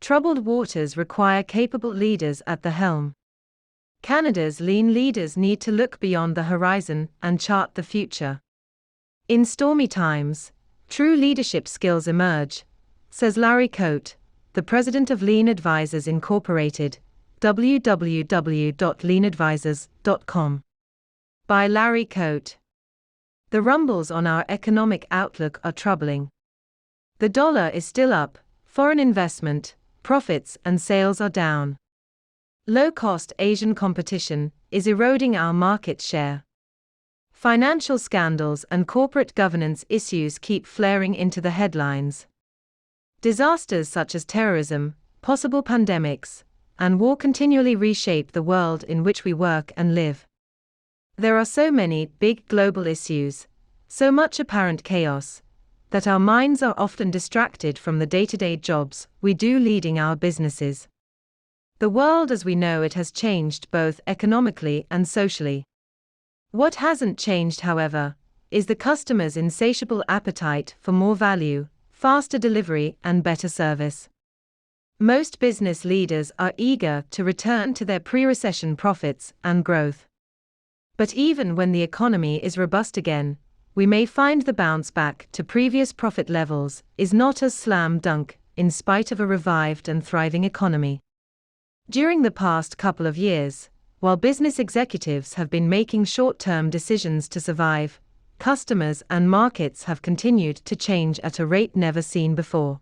Troubled waters require capable leaders at the helm. Canada's lean leaders need to look beyond the horizon and chart the future. In stormy times, true leadership skills emerge, says Larry Coate, the president of Lean Advisors Incorporated, www.leanadvisors.com. By Larry Coate. The rumbles on our economic outlook are troubling. The dollar is still up, foreign investment, profits and sales are down. Low-cost Asian competition is eroding our market share. Financial scandals and corporate governance issues keep flaring into the headlines. Disasters such as terrorism, possible pandemics, and war continually reshape the world in which we work and live. There are so many big global issues, so much apparent chaos, that our minds are often distracted from the day-to-day jobs we do leading our businesses. The world as we know it has changed both economically and socially. What hasn't changed, however, is the customer's insatiable appetite for more value, faster delivery, and better service. Most business leaders are eager to return to their pre-recession profits and growth. But even when the economy is robust again, we may find the bounce back to previous profit levels is not as slam dunk, in spite of a revived and thriving economy. During the past couple of years, while business executives have been making short-term decisions to survive, customers and markets have continued to change at a rate never seen before.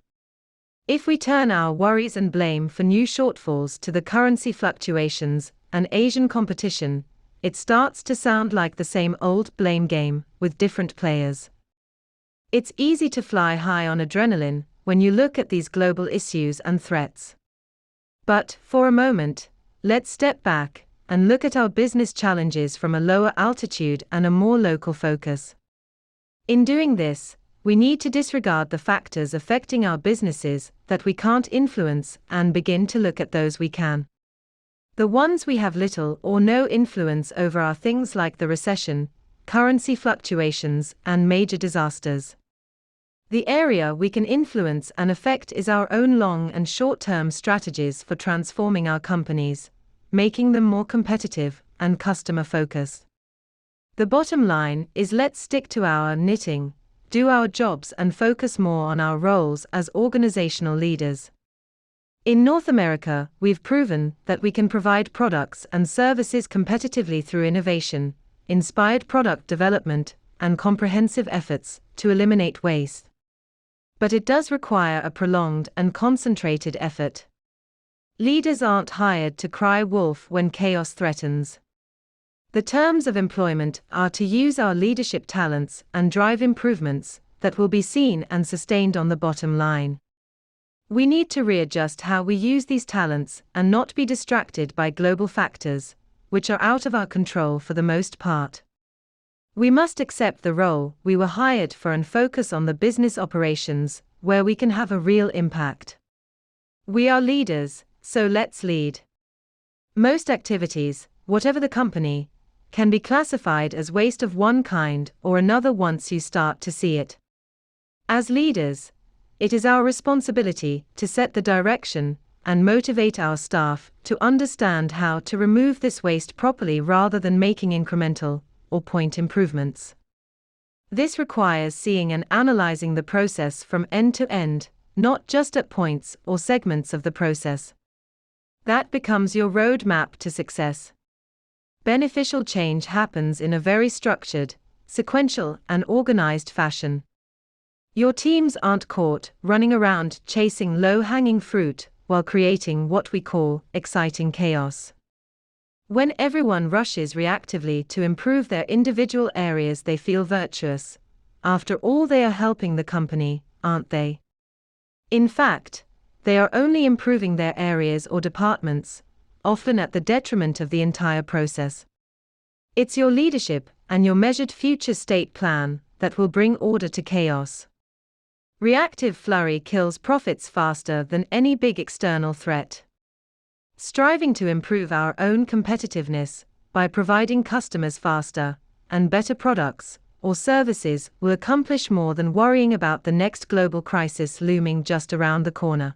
If we turn our worries and blame for new shortfalls to the currency fluctuations and Asian competition, it starts to sound like the same old blame game, with different players. It's easy to fly high on adrenaline when you look at these global issues and threats. But, for a moment, let's step back and look at our business challenges from a lower altitude and a more local focus. In doing this, we need to disregard the factors affecting our businesses that we can't influence and begin to look at those we can. The ones we have little or no influence over are things like the recession, currency fluctuations, and major disasters. The area we can influence and affect is our own long and short-term strategies for transforming our companies, making them more competitive and customer-focused. The bottom line is, let's stick to our knitting, do our jobs and focus more on our roles as organizational leaders. In North America, we've proven that we can provide products and services competitively through innovation, inspired product development, and comprehensive efforts to eliminate waste. But it does require a prolonged and concentrated effort. Leaders aren't hired to cry wolf when chaos threatens. The terms of employment are to use our leadership talents and drive improvements that will be seen and sustained on the bottom line. We need to readjust how we use these talents and not be distracted by global factors, which are out of our control for the most part. We must accept the role we were hired for and focus on the business operations where we can have a real impact. We are leaders, so let's lead. Most activities, whatever the company, can be classified as waste of one kind or another once you start to see it. As leaders, it is our responsibility to set the direction and motivate our staff to understand how to remove this waste properly rather than making incremental or point improvements. This requires seeing and analyzing the process from end to end, not just at points or segments of the process. That becomes your roadmap to success. Beneficial change happens in a very structured, sequential, and organized fashion. Your teams aren't caught running around chasing low-hanging fruit while creating what we call exciting chaos. When everyone rushes reactively to improve their individual areas, they feel virtuous. After all, they are helping the company, aren't they? In fact, they are only improving their areas or departments, often at the detriment of the entire process. It's your leadership and your measured future state plan that will bring order to chaos. Reactive flurry kills profits faster than any big external threat. Striving to improve our own competitiveness by providing customers faster and better products or services will accomplish more than worrying about the next global crisis looming just around the corner.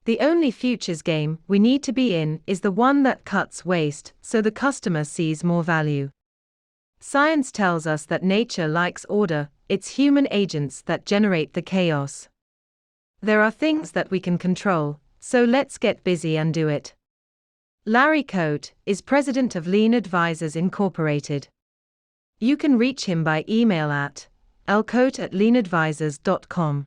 The only futures game we need to be in is the one that cuts waste so the customer sees more value. Science tells us that nature likes order, it's human agents that generate the chaos. There are things that we can control, so let's get busy and do it. Larry Coate is president of Lean Advisors Incorporated. You can reach him by email at lcoate@leanadvisors.com.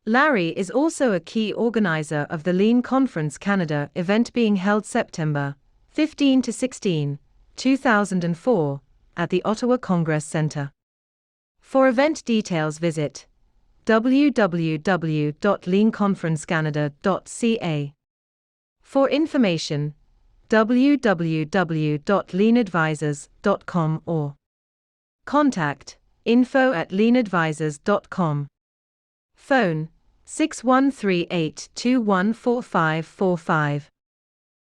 Larry is also a key organizer of the Lean Conference Canada event being held September 15 to 16, 2004, at the Ottawa Congress Centre. For event details visit www.leanconferencecanada.ca. For information, www.leanadvisors.com or contact info@leanadvisors.com. Phone 6138214545.